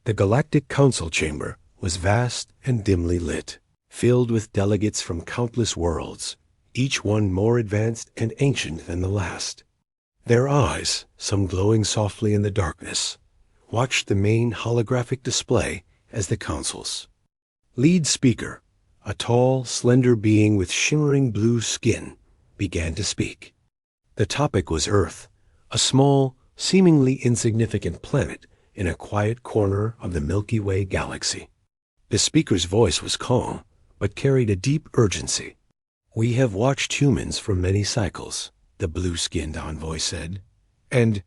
The Galactic Council chamber was vast and dimly lit, filled with delegates from countless worlds, each one more advanced and ancient than the last. Their eyes, some glowing softly in the darkness, watched the main holographic display as the council's. Lead speaker, a tall, slender being with shimmering blue skin, began to speak. The topic was Earth, a small, seemingly insignificant planet in a quiet corner of the Milky Way galaxy. The speaker's voice was calm, but carried a deep urgency. "We have watched humans for many cycles," the blue-skinned envoy said, "and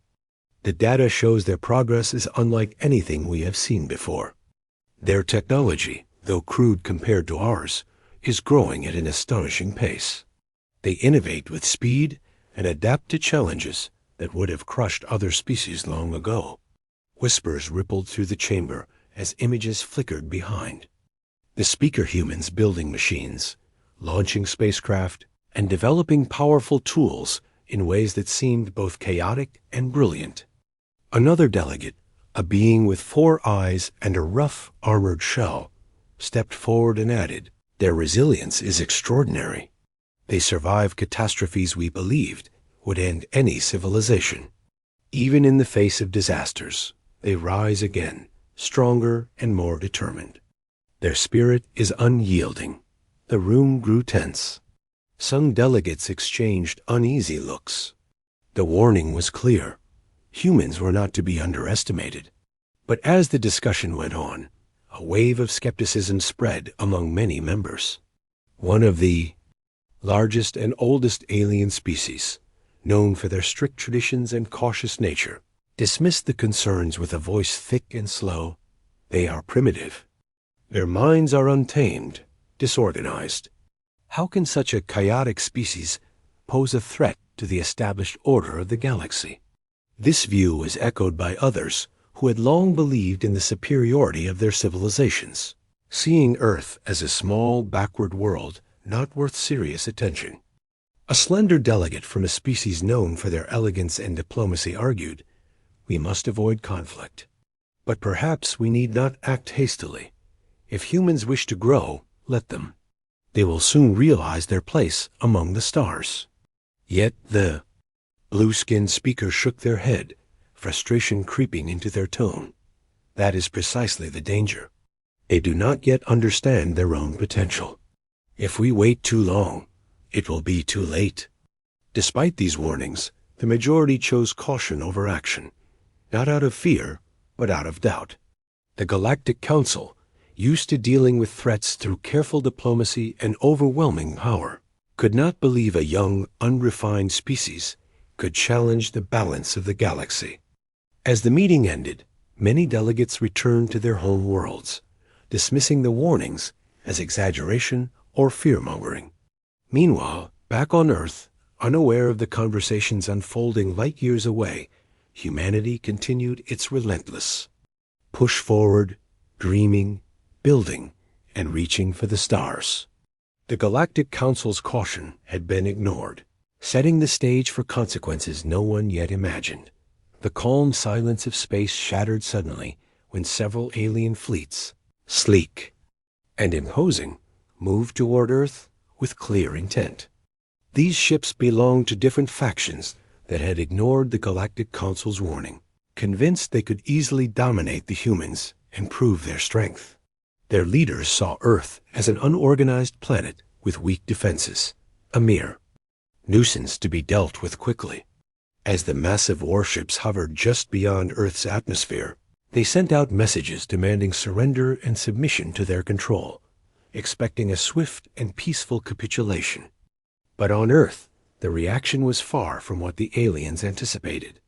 the data shows their progress is unlike anything we have seen before. Their technology, though crude compared to ours, is growing at an astonishing pace. They innovate with speed and adapt to challenges that would have crushed other species long ago." Whispers rippled through the chamber as images flickered behind. The speaker humans building machines, launching spacecraft, and developing powerful tools in ways that seemed both chaotic and brilliant. Another delegate, a being with 4 eyes and a rough, armored shell, stepped forward and added, "Their resilience is extraordinary. They survive catastrophes we believed would end any civilization. Even in the face of disasters, they rise again, stronger and more determined. Their spirit is unyielding." The room grew tense. Some delegates exchanged uneasy looks. The warning was clear. Humans were not to be underestimated. But as the discussion went on, a wave of skepticism spread among many members. One of the largest and oldest alien species, known for their strict traditions and cautious nature, dismissed the concerns with a voice thick and slow. "They are primitive. Their minds are untamed, disorganized. How can such a chaotic species pose a threat to the established order of the galaxy?" This view was echoed by others who had long believed in the superiority of their civilizations, seeing Earth as a small, backward world not worth serious attention. A slender delegate from a species known for their elegance and diplomacy argued, "We must avoid conflict. But perhaps we need not act hastily. If humans wish to grow, let them. They will soon realize their place among the stars." Yet the blue-skinned speakers shook their head, frustration creeping into their tone. That is precisely the danger. They do not yet understand their own potential. If we wait too long, it will be too late. Despite these warnings, the majority chose caution over action, not out of fear, but out of doubt. The Galactic Council, used to dealing with threats through careful diplomacy and overwhelming power, could not believe a young, unrefined species could challenge the balance of the galaxy. As the meeting ended, many delegates returned to their home worlds, dismissing the warnings as exaggeration or fear-mongering. Meanwhile, back on Earth, unaware of the conversations unfolding light years away, humanity continued its relentless push forward, dreaming, building, and reaching for the stars. The Galactic Council's caution had been ignored, setting the stage for consequences no one yet imagined. The calm silence of space shattered suddenly when several alien fleets, sleek and imposing, moved toward Earth with clear intent. These ships belonged to different factions that had ignored the Galactic Council's warning, convinced they could easily dominate the humans and prove their strength. Their leaders saw Earth as an unorganized planet with weak defenses, a mere nuisance to be dealt with quickly. As the massive warships hovered just beyond Earth's atmosphere, they sent out messages demanding surrender and submission to their control, expecting a swift and peaceful capitulation. But on Earth, the reaction was far from what the aliens anticipated.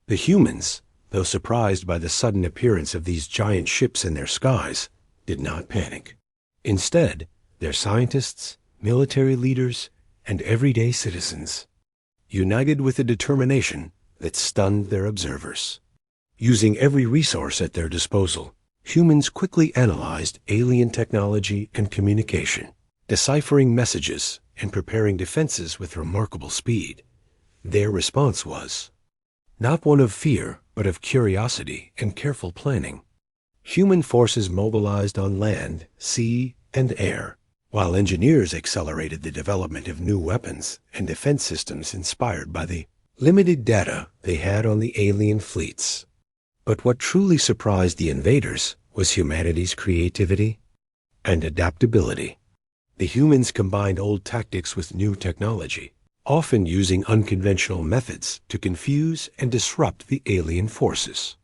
The humans, though surprised by the sudden appearance of these giant ships in their skies, did not panic. Instead, their scientists, military leaders, and everyday citizens united with a determination that stunned their observers. Using every resource at their disposal, humans quickly analyzed alien technology and communication, deciphering messages and preparing defenses with remarkable speed. Their response was not one of fear, but of curiosity and careful planning. Human forces mobilized on land, sea, and air, while engineers accelerated the development of new weapons and defense systems inspired by the limited data they had on the alien fleets. But what truly surprised the invaders was humanity's creativity and adaptability. The humans combined old tactics with new technology, often using unconventional methods to confuse and disrupt the alien forces.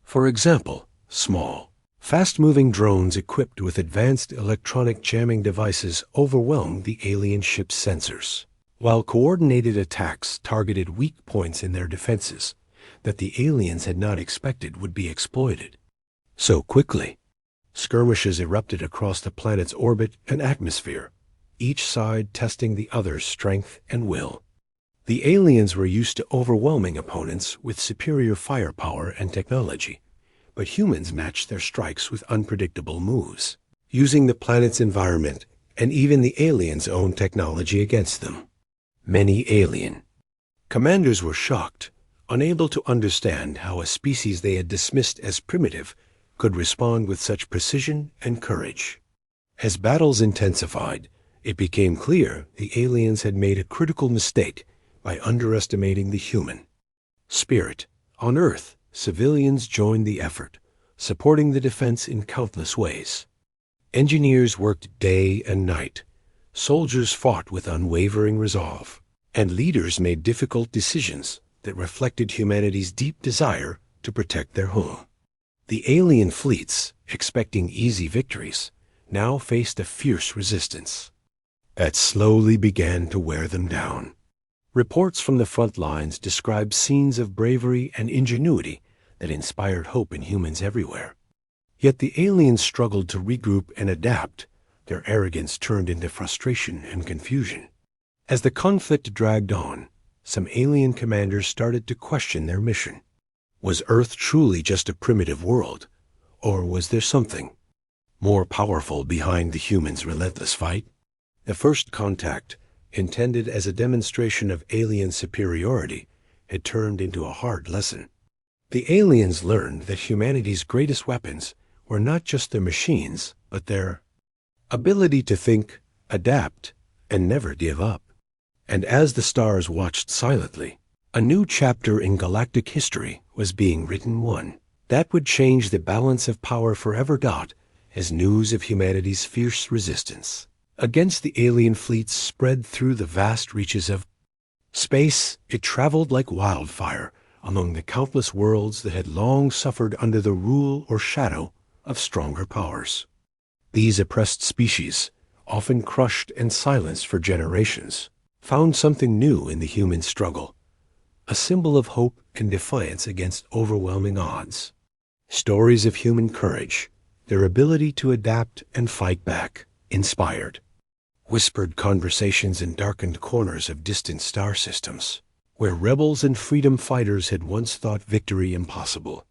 For example, small, fast-moving drones equipped with advanced electronic jamming devices overwhelmed the alien ship's sensors, while coordinated attacks targeted weak points in their defenses that the aliens had not expected would be exploited so quickly. Skirmishes erupted across the planet's orbit and atmosphere, each side testing the other's strength and will. The aliens were used to overwhelming opponents with superior firepower and technology, but humans matched their strikes with unpredictable moves, using the planet's environment and even the aliens' own technology against them. Many alien commanders were shocked, unable to understand how a species they had dismissed as primitive could respond with such precision and courage. As battles intensified, it became clear the aliens had made a critical mistake by underestimating the human spirit. On Earth, civilians joined the effort, supporting the defense in countless ways. Engineers worked day and night, soldiers fought with unwavering resolve, and leaders made difficult decisions that reflected humanity's deep desire to protect their home. The alien fleets, expecting easy victories, now faced a fierce resistance that slowly began to wear them down. Reports from the front lines described scenes of bravery and ingenuity that inspired hope in humans everywhere. Yet the aliens struggled to regroup and adapt. Their arrogance turned into frustration and confusion. As the conflict dragged on, some alien commanders started to question their mission. Was Earth truly just a primitive world, or was there something more powerful behind the humans' relentless fight? The first contact, intended as a demonstration of alien superiority, had turned into a hard lesson. The aliens learned that humanity's greatest weapons were not just their machines, but their ability to think, adapt, and never give up. And as the stars watched silently, a new chapter in galactic history was being written, one that would change the balance of power forever. As news of humanity's fierce resistance against the alien fleets spread through the vast reaches of space, it traveled like wildfire among the countless worlds that had long suffered under the rule or shadow of stronger powers. These oppressed species, often crushed and silenced for generations, found something new in the human struggle, a symbol of hope and defiance against overwhelming odds. Stories of human courage, their ability to adapt and fight back, inspired whispered conversations in darkened corners of distant star systems, where rebels and freedom fighters had once thought victory impossible.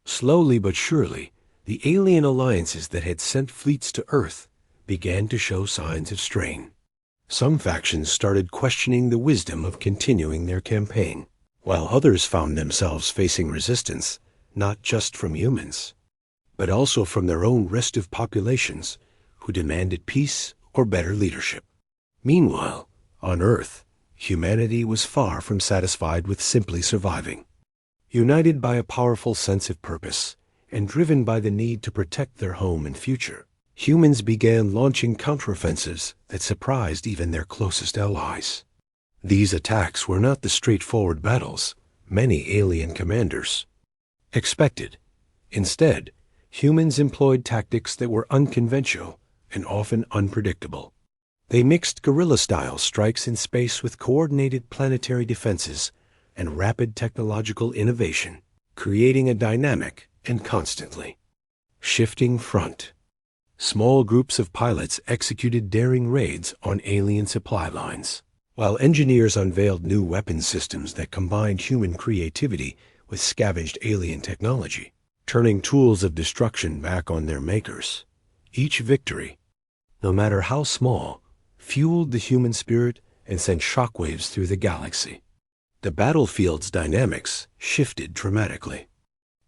Slowly but surely, the alien alliances that had sent fleets to Earth began to show signs of strain. Some factions started questioning the wisdom of continuing their campaign, while others found themselves facing resistance not just from humans, but also from their own restive populations who demanded peace or better leadership. Meanwhile, on Earth, humanity was far from satisfied with simply surviving. United by a powerful sense of purpose and driven by the need to protect their home and future, humans began launching counteroffensives that surprised even their closest allies. These attacks were not the straightforward battles many alien commanders expected. Instead, humans employed tactics that were unconventional and often unpredictable. They mixed guerrilla-style strikes in space with coordinated planetary defenses and rapid technological innovation, creating a dynamic and constantly shifting front. Small groups of pilots executed daring raids on alien supply lines, while engineers unveiled new weapon systems that combined human creativity with scavenged alien technology, turning tools of destruction back on their makers. Each victory, no matter how small, fueled the human spirit and sent shockwaves through the galaxy. The battlefield's dynamics shifted dramatically.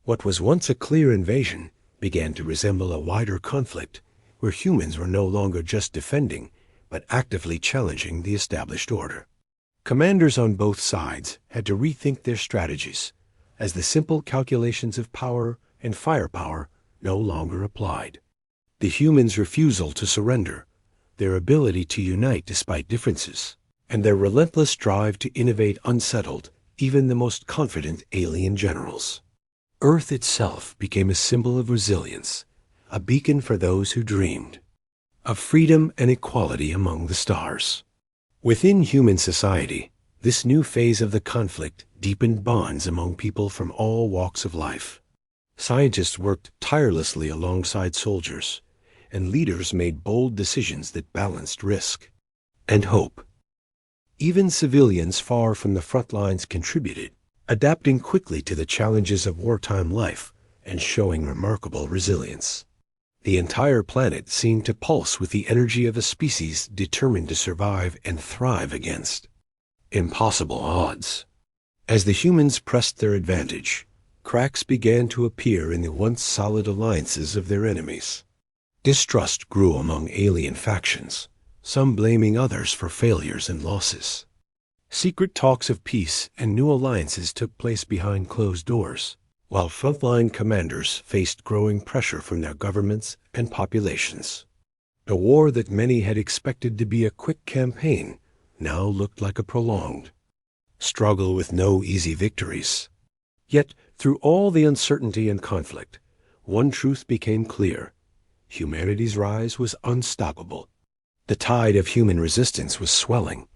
What was once a clear invasion began to resemble a wider conflict where humans were no longer just defending, but actively challenging the established order. Commanders on both sides had to rethink their strategies, as the simple calculations of power and firepower no longer applied. The humans' refusal to surrender, their ability to unite despite differences, and their relentless drive to innovate unsettled even the most confident alien generals. Earth itself became a symbol of resilience, a beacon for those who dreamed of freedom and equality among the stars. Within human society, this new phase of the conflict deepened bonds among people from all walks of life. Scientists worked tirelessly alongside soldiers, and leaders made bold decisions that balanced risk and hope. Even civilians far from the front lines contributed, adapting quickly to the challenges of wartime life and showing remarkable resilience. The entire planet seemed to pulse with the energy of a species determined to survive and thrive against impossible odds. As the humans pressed their advantage, cracks began to appear in the once solid alliances of their enemies. Distrust grew among alien factions, some blaming others for failures and losses. Secret talks of peace and new alliances took place behind closed doors, while frontline commanders faced growing pressure from their governments and populations. A war that many had expected to be a quick campaign now looked like a prolonged struggle with no easy victories. Yet, through all the uncertainty and conflict, one truth became clear: humanity's rise was unstoppable. The tide of human resistance was swelling,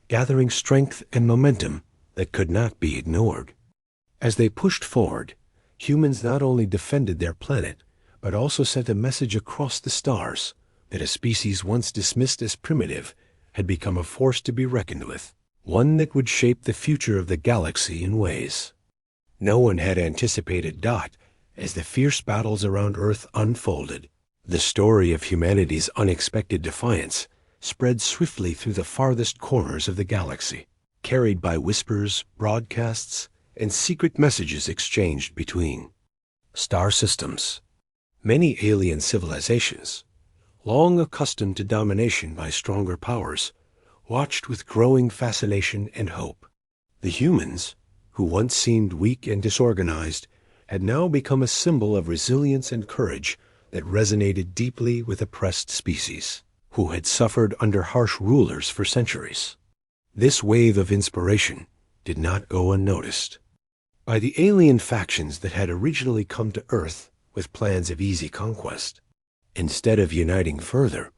gathering strength and momentum that could not be ignored. As they pushed forward, humans not only defended their planet, but also sent a message across the stars that a species once dismissed as primitive had become a force to be reckoned with, one that would shape the future of the galaxy in ways no one had anticipated. As the fierce battles around Earth unfolded, the story of humanity's unexpected defiance spread swiftly through the farthest corners of the galaxy, carried by whispers, broadcasts, and secret messages exchanged between star systems. Many alien civilizations, long accustomed to domination by stronger powers, watched with growing fascination and hope. The humans, who once seemed weak and disorganized, had now become a symbol of resilience and courage that resonated deeply with oppressed species who had suffered under harsh rulers for centuries. This wave of inspiration did not go unnoticed by the alien factions that had originally come to Earth with plans of easy conquest. Instead of uniting further,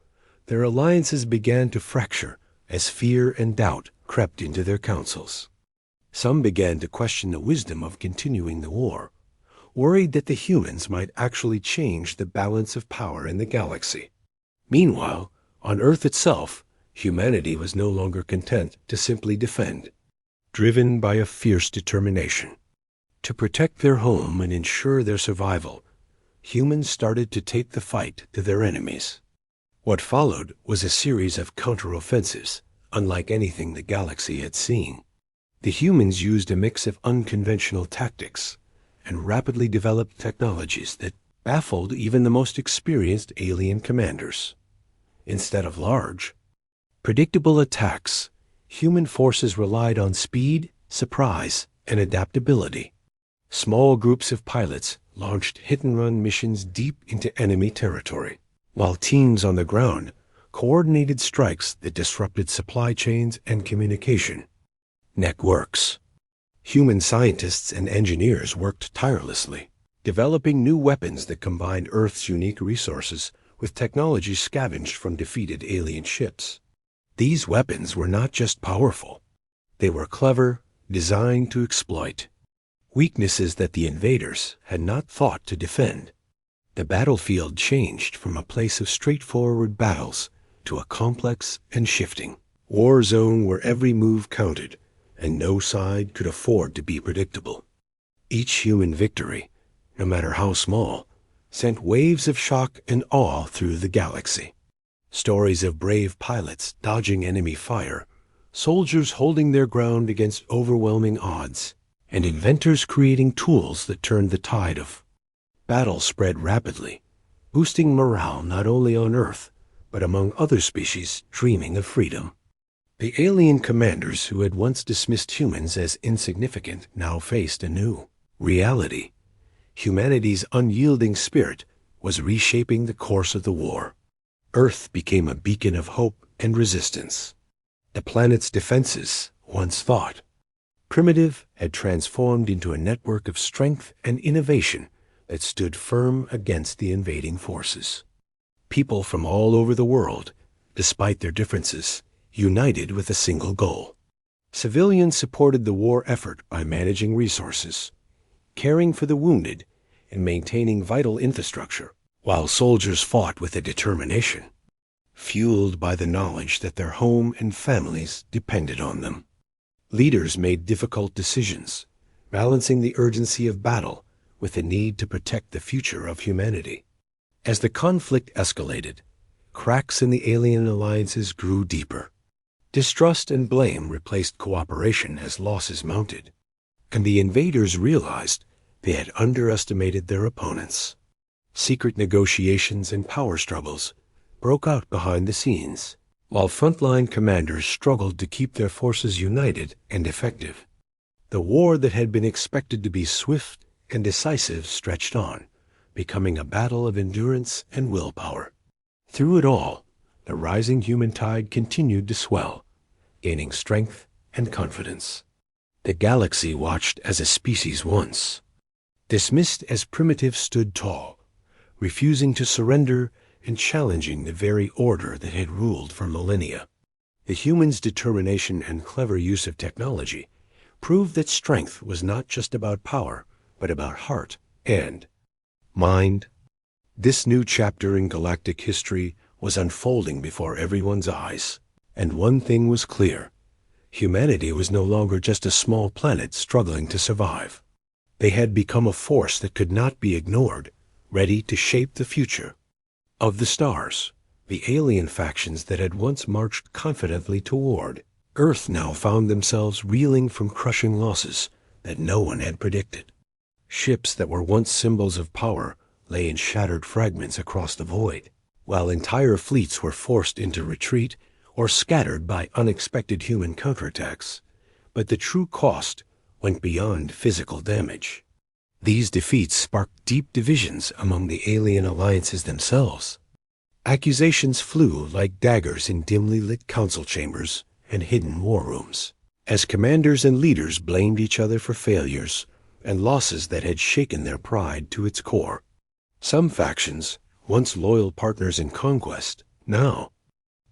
their alliances began to fracture as fear and doubt crept into their councils. Some began to question the wisdom of continuing the war, worried that the humans might actually change the balance of power in the galaxy. Meanwhile, on Earth itself, humanity was no longer content to simply defend, driven by a fierce determination. To protect their home and ensure their survival, humans started to take the fight to their enemies. What followed was a series of counteroffensives, unlike anything the galaxy had seen. The humans used a mix of unconventional tactics and rapidly developed technologies that baffled even the most experienced alien commanders. Instead of large, predictable attacks, human forces relied on speed, surprise, and adaptability. Small groups of pilots launched hit-and-run missions deep into enemy territory, while teams on the ground coordinated strikes that disrupted supply chains and communication networks. Human scientists and engineers worked tirelessly, developing new weapons that combined Earth's unique resources with technology scavenged from defeated alien ships. These weapons were not just powerful. They were clever, designed to exploit weaknesses that the invaders had not thought to defend. The battlefield changed from a place of straightforward battles to a complex and shifting war zone where every move counted, and no side could afford to be predictable. Each human victory, no matter how small, sent waves of shock and awe through the galaxy. Stories of brave pilots dodging enemy fire, soldiers holding their ground against overwhelming odds, and inventors creating tools that turned the tide of Battle spread rapidly, boosting morale not only on Earth, but among other species dreaming of freedom. The alien commanders who had once dismissed humans as insignificant now faced a new reality. Humanity's unyielding spirit was reshaping the course of the war. Earth became a beacon of hope and resistance. The planet's defenses, once thought primitive, had transformed into a network of strength and innovation that stood firm against the invading forces. People from all over the world, despite their differences, united with a single goal. Civilians supported the war effort by managing resources, caring for the wounded, and maintaining vital infrastructure, while soldiers fought with a determination, fueled by the knowledge that their home and families depended on them. Leaders made difficult decisions, balancing the urgency of battle with the need to protect the future of humanity. As the conflict escalated, cracks in the alien alliances grew deeper. Distrust and blame replaced cooperation as losses mounted, and the invaders realized they had underestimated their opponents. Secret negotiations and power struggles broke out behind the scenes, while frontline commanders struggled to keep their forces united and effective. The war that had been expected to be swift and decisive stretched on, becoming a battle of endurance and willpower. Through it all, the rising human tide continued to swell, gaining strength and confidence. The galaxy watched as a species once, dismissed as primitive, stood tall, refusing to surrender and challenging the very order that had ruled for millennia. The humans' determination and clever use of technology proved that strength was not just about power, but about heart and mind. This new chapter in galactic history was unfolding before everyone's eyes, and one thing was clear. Humanity was no longer just a small planet struggling to survive. They had become a force that could not be ignored, ready to shape the future. Of the stars, the alien factions that had once marched confidently toward Earth now found themselves reeling from crushing losses that no one had predicted. Ships that were once symbols of power lay in shattered fragments across the void, while entire fleets were forced into retreat or scattered by unexpected human counterattacks. But the true cost went beyond physical damage. These defeats sparked deep divisions among the alien alliances themselves. Accusations flew like daggers in dimly lit council chambers and hidden war rooms, as commanders and leaders blamed each other for failures and losses that had shaken their pride to its core. Some factions, once loyal partners in conquest, now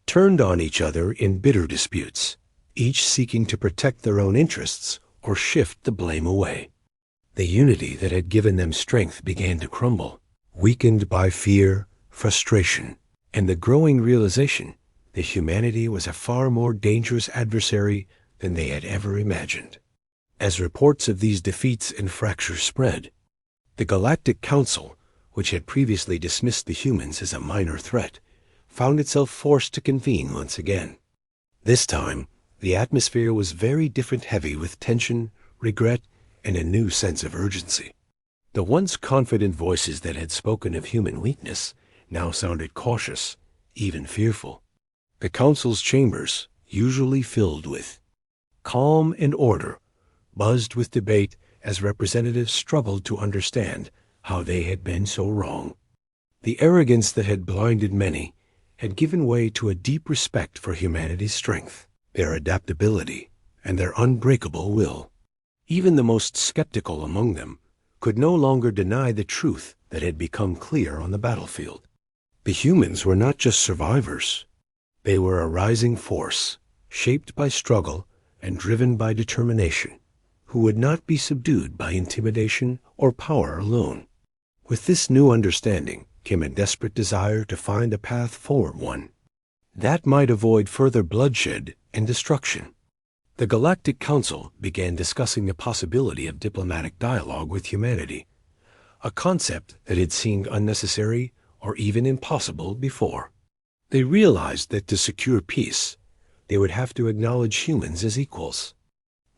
turned on each other in bitter disputes, each seeking to protect their own interests or shift the blame away. The unity that had given them strength began to crumble, weakened by fear, frustration, and the growing realization that humanity was a far more dangerous adversary than they had ever imagined. As reports of these defeats and fractures spread, the Galactic Council, which had previously dismissed the humans as a minor threat, found itself forced to convene once again. This time, the atmosphere was very different, heavy with tension, regret, and a new sense of urgency. The once confident voices that had spoken of human weakness now sounded cautious, even fearful. The council's chambers, usually filled with calm and order, buzzed with debate as representatives struggled to understand how they had been so wrong. The arrogance that had blinded many had given way to a deep respect for humanity's strength, their adaptability, and their unbreakable will. Even the most skeptical among them could no longer deny the truth that had become clear on the battlefield. The humans were not just survivors. They were a rising force, shaped by struggle and driven by determination, who would not be subdued by intimidation or power alone. With this new understanding came a desperate desire to find a path forward, one that might avoid further bloodshed and destruction. The Galactic Council began discussing the possibility of diplomatic dialogue with humanity, a concept that had seemed unnecessary or even impossible before. They realized that to secure peace, they would have to acknowledge humans as equals,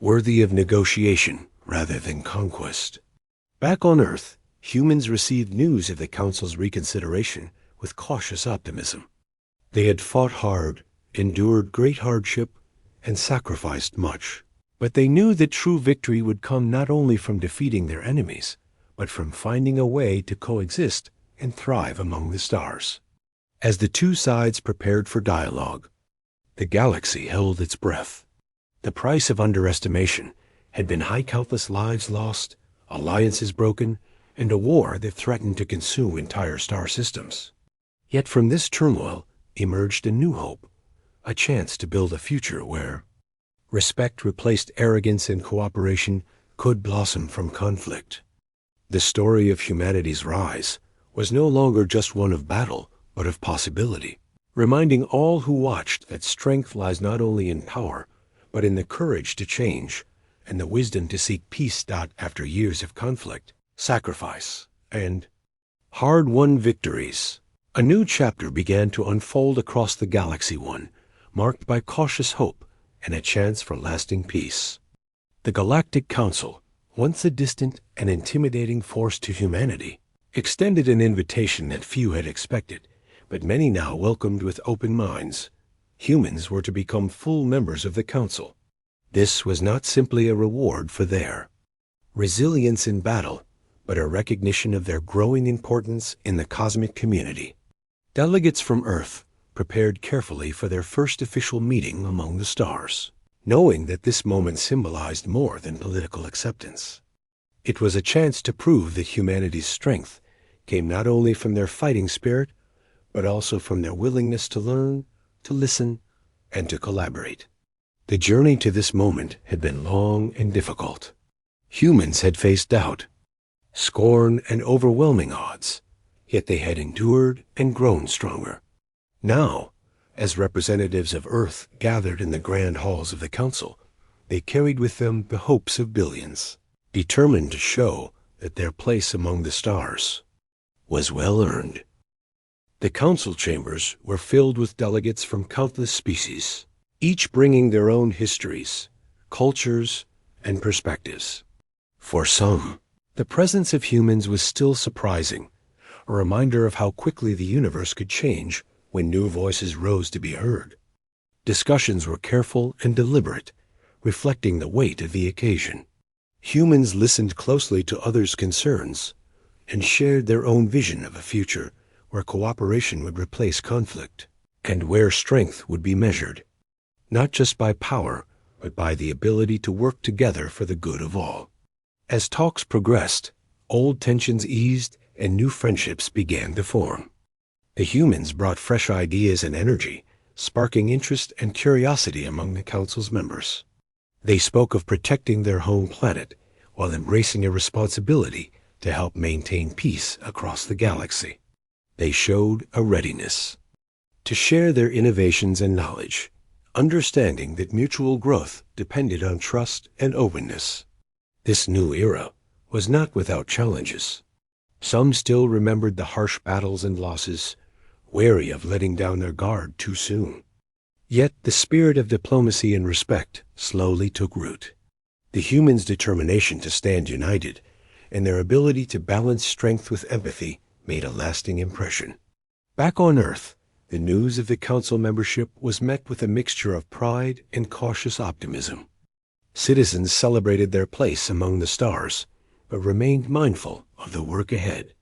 worthy of negotiation rather than conquest. Back on Earth, humans received news of the Council's reconsideration with cautious optimism. They had fought hard, endured great hardship, and sacrificed much. But they knew that true victory would come not only from defeating their enemies, but from finding a way to coexist and thrive among the stars. As the two sides prepared for dialogue, the galaxy held its breath. The price of underestimation had been countless lives lost, alliances broken, and a war that threatened to consume entire star systems. Yet from this turmoil emerged a new hope, a chance to build a future where respect replaced arrogance and cooperation could blossom from conflict. The story of humanity's rise was no longer just one of battle, but of possibility, reminding all who watched that strength lies not only in power, but in the courage to change and the wisdom to seek peace after years of conflict, sacrifice, and hard-won victories. A new chapter began to unfold across the galaxy, one marked by cautious hope and a chance for lasting peace. The Galactic Council, once a distant and intimidating force to humanity, extended an invitation that few had expected, but many now welcomed with open minds. Humans were to become full members of the Council. This was not simply a reward for their resilience in battle, but a recognition of their growing importance in the cosmic community. Delegates from Earth prepared carefully for their first official meeting among the stars, knowing that this moment symbolized more than political acceptance. It was a chance to prove that humanity's strength came not only from their fighting spirit, but also from their willingness to learn, to listen, and to collaborate. The journey to this moment had been long and difficult. Humans had faced doubt, scorn, and overwhelming odds, yet they had endured and grown stronger. Now, as representatives of Earth gathered in the grand halls of the Council, they carried with them the hopes of billions, determined to show that their place among the stars was well earned. The council chambers were filled with delegates from countless species, each bringing their own histories, cultures, and perspectives. For some, the presence of humans was still surprising, a reminder of how quickly the universe could change when new voices rose to be heard. Discussions were careful and deliberate, reflecting the weight of the occasion. Humans listened closely to others' concerns and shared their own vision of a future where cooperation would replace conflict and where strength would be measured, not just by power, but by the ability to work together for the good of all. As talks progressed, old tensions eased and new friendships began to form. The humans brought fresh ideas and energy, sparking interest and curiosity among the council's members. They spoke of protecting their home planet while embracing a responsibility to help maintain peace across the galaxy. They showed a readiness to share their innovations and knowledge, understanding that mutual growth depended on trust and openness. This new era was not without challenges. Some still remembered the harsh battles and losses, wary of letting down their guard too soon. Yet the spirit of diplomacy and respect slowly took root. The humans' determination to stand united and their ability to balance strength with empathy made a lasting impression. Back on Earth, the news of the council membership was met with a mixture of pride and cautious optimism. Citizens celebrated their place among the stars, but remained mindful of the work ahead.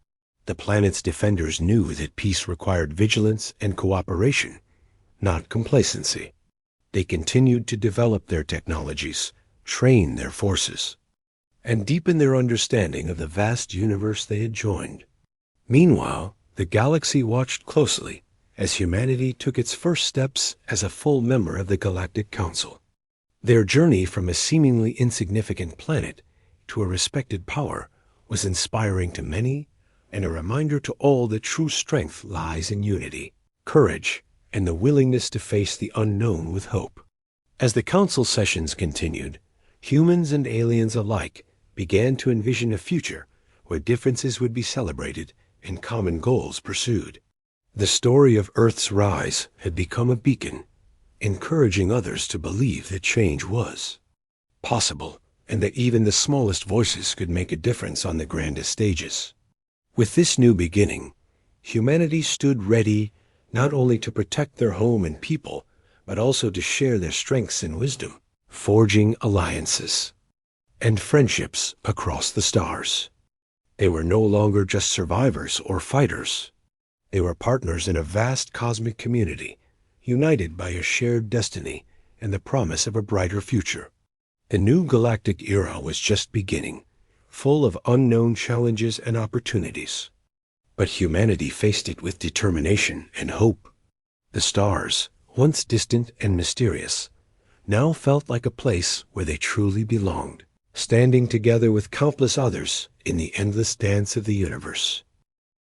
The planet's defenders knew that peace required vigilance and cooperation, not complacency. They continued to develop their technologies, train their forces, and deepen their understanding of the vast universe they had joined. Meanwhile, the galaxy watched closely as humanity took its first steps as a full member of the Galactic Council. Their journey from a seemingly insignificant planet to a respected power was inspiring to many and a reminder to all that true strength lies in unity, courage, and the willingness to face the unknown with hope. As the council sessions continued, humans and aliens alike began to envision a future where differences would be celebrated and common goals pursued. The story of Earth's rise had become a beacon, encouraging others to believe that change was possible and that even the smallest voices could make a difference on the grandest stages. With this new beginning, humanity stood ready not only to protect their home and people, but also to share their strengths and wisdom, forging alliances and friendships across the stars. They were no longer just survivors or fighters. They were partners in a vast cosmic community, united by a shared destiny and the promise of a brighter future. The new galactic era was just beginning, full of unknown challenges and opportunities. But humanity faced it with determination and hope. The stars, once distant and mysterious, now felt like a place where they truly belonged, standing together with countless others in the endless dance of the universe.